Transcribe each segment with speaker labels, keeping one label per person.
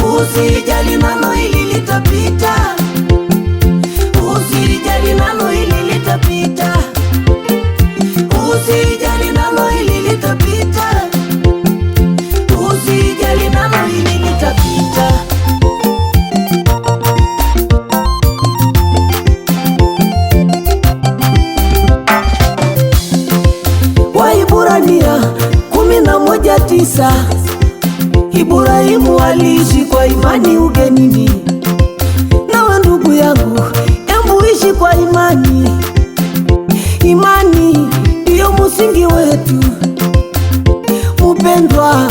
Speaker 1: Usijali nalo hili litapita, usijali nalo hili litapita, usijali nalo hili litapita, usijali nalo hili litapita. Waibrania 11:9, Ibrahimu aliishi kwa imani ugenini. Nawe ndugu yangu, embu ishi kwa imani. Imani ndiyo msingi wetu. Mpendwa,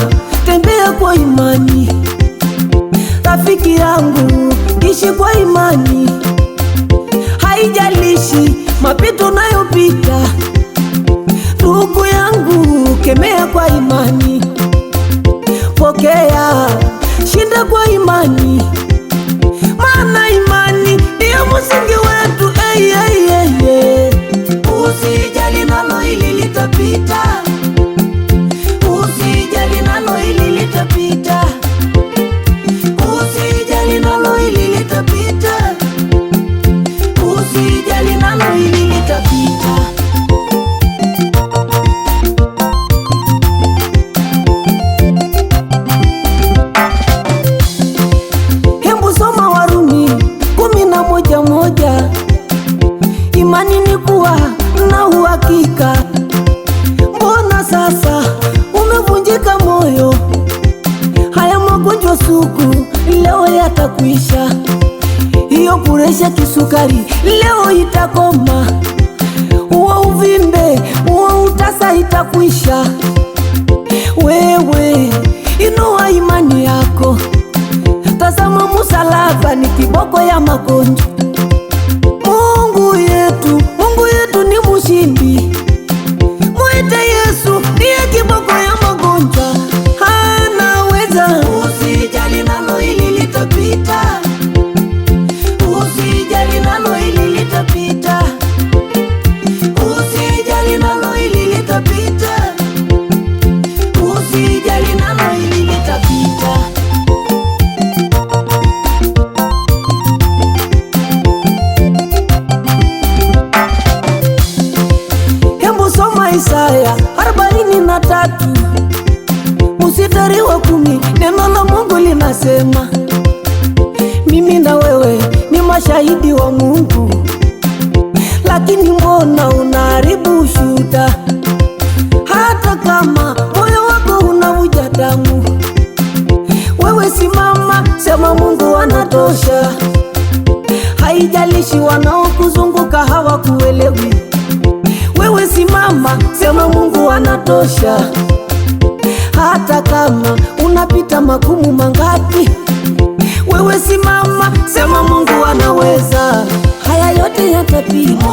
Speaker 1: tembea kwa imani. Rafiki yangu, ishi kwa imani. Haijalishi mapito unayopita. Ndugu yangu, kemea kwa imani. Pokea, shinda kwa imani. Maana imani ndiyo msingi wetu. Usijali nalo hili litapita, usijali nalo hili litapita, usijali nalo hili litapita, usijali nalo hili litapita. Moja, imani ni kuwa na uhakika. Mbona sasa umevunjika moyo? Haya magonjwa sugu leo yatakwisha. Hiyo presha kisukari leo itakoma. Uwa uvimbe, uwa utasa itakwisha. Wewe inua imani yako. Tazama msalaba ni kiboko ya magonjwa. Mungu yetu ni mshindi. Mwite Yesu, ndiye kiboko ya magonjwa. Anaweza. Usijali nalo hili litapita, usijali nalo hili litapita, usijali nalo hili litapita, usijali nalo hili litapita. Isaya 43 mstari wa 10, neno la Mungu linasema, mimi na wewe ni mashahidi wa Mungu. Lakini mbona unaharibu ushuhuda? Hata kama moyo wako unavuja damu, wewe simama, sema Mungu anatosha. Haijalishi wanaokuzunguka hawakuelewi. Wewe simama, sema Mungu anatosha. Hata kama unapita magumu mangapi, wewe simama, sema Mungu anaweza. Haya yote yatapita.